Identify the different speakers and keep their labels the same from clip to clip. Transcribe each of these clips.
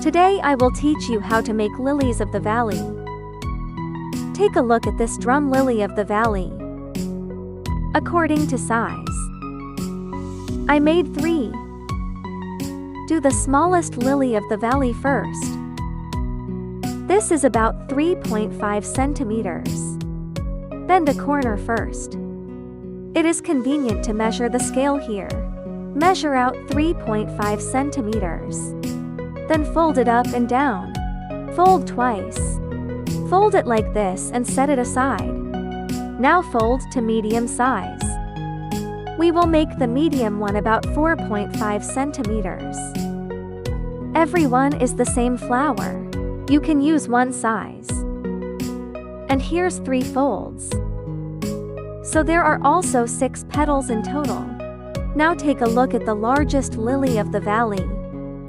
Speaker 1: Today I will teach you how to make lilies of the valley. Take a look at this drum lily of the valley. According to size, I made 3. Do the smallest lily of the valley first. This is about 3.5 centimeters. Bend a corner first. It is convenient to measure the scale here. Measure out 3.5 centimeters. Then fold it up and down. Fold twice. Fold it like this and set it aside. Now fold to medium size. We will make the medium one about 4.5 centimeters. Every one is the same flower. You can use one size. And here's 3 folds. So there are also 6 petals in total. Now take a look at the largest lily of the valley.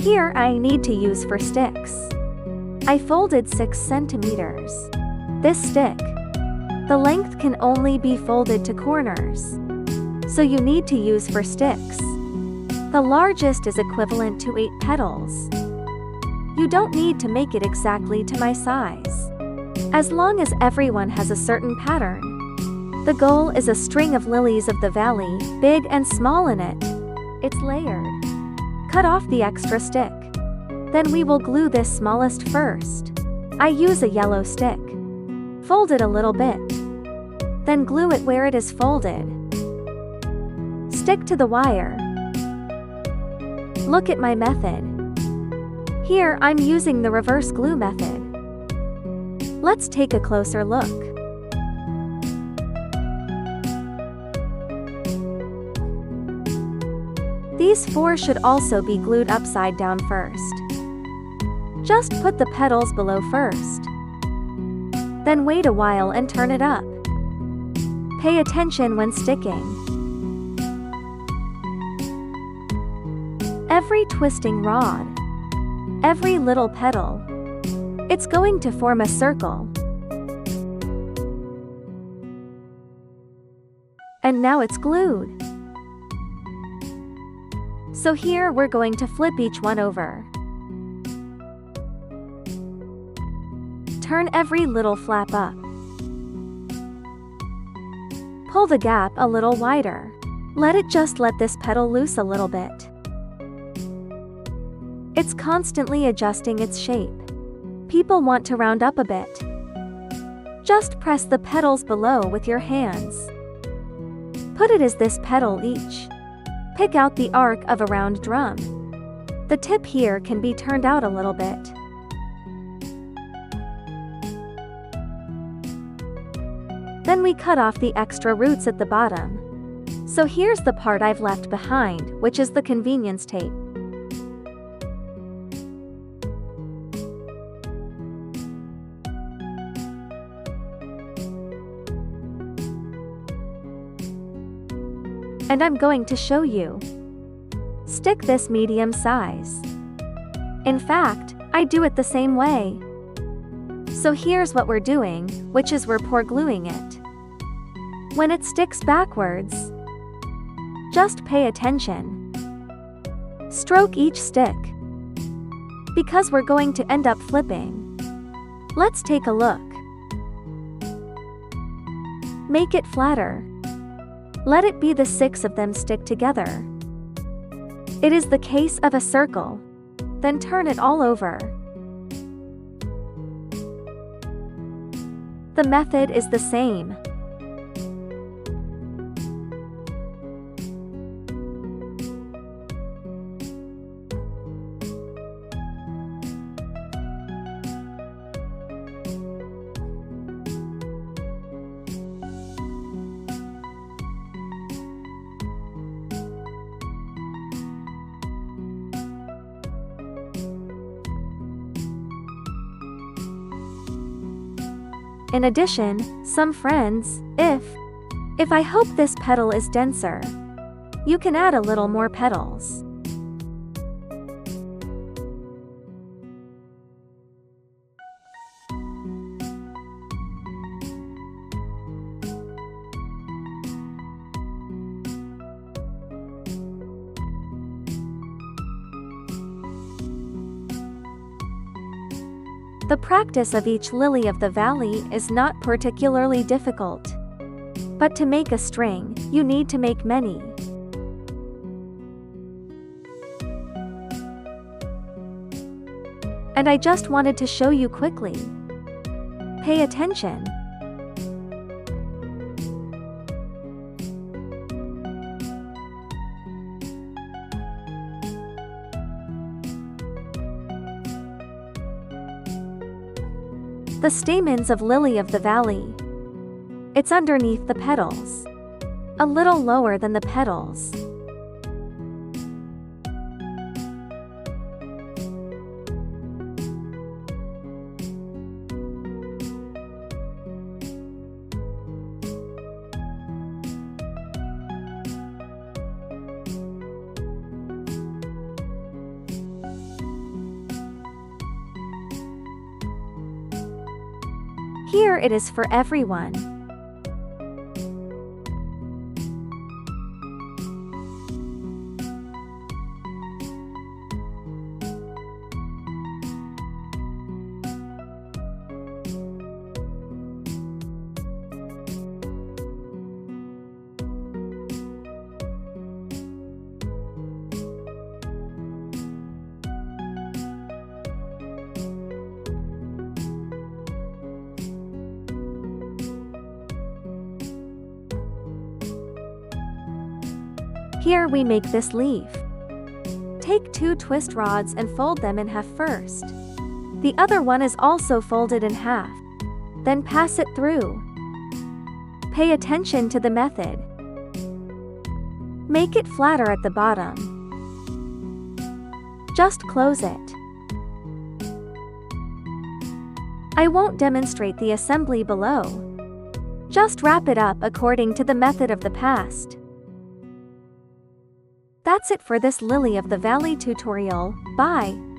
Speaker 1: Here I need to use for sticks. I folded 6 centimeters. This stick, the length can only be folded to corners. So you need to use for sticks. The largest is equivalent to 8 petals. You don't need to make it exactly to my size. As long as everyone has a certain pattern. The goal is a string of lilies of the valley, big and small in it. It's layered. Cut off the extra stick. Then we will glue this smallest first. I use a yellow stick. Fold it a little bit. Then glue it where it is folded. Stick to the wire. Look at my method. Here I'm using the reverse glue method. Let's take a closer look. These 4 should also be glued upside down first. Just put the petals below first. Then wait a while and turn it up. Pay attention when sticking. Every twisting rod, every little petal, it's going to form a circle. And now it's glued. So here we're going to flip each one over. Turn every little flap up. Pull the gap a little wider. Just let this petal loose a little bit. It's constantly adjusting its shape. People want to round up a bit. Just press the petals below with your hands. Put it as this petal each. Pick out the arc of a round drum. The tip here can be turned out a little bit. Then we cut off the extra roots at the bottom. So here's the part I've left behind, which is the convenience tape. And I'm going to show you. Stick this medium size. In fact, I do it the same way. So here's what we're doing, which is we're pour gluing it. When it sticks backwards, just pay attention. Stroke each stick. Because we're going to end up flipping. Let's take a look. Make it flatter. Let it be the 6 of them stick together. It is the case of a circle. Then turn it all over. The method is the same. In addition, some friends, if I hope this petal is denser, you can add a little more petals. The practice of each lily of the valley is not particularly difficult. But to make a string, you need to make many. And I just wanted to show you quickly. Pay attention. The stamens of lily of the valley. It's underneath the petals. A little lower than the petals. Here it is for everyone. Here we make this leaf. Take 2 twist rods and fold them in half first. The other one is also folded in half. Then pass it through. Pay attention to the method. Make it flatter at the bottom. Just close it. I won't demonstrate the assembly below. Just wrap it up according to the method of the past. That's it for this Lily of the Valley tutorial. Bye.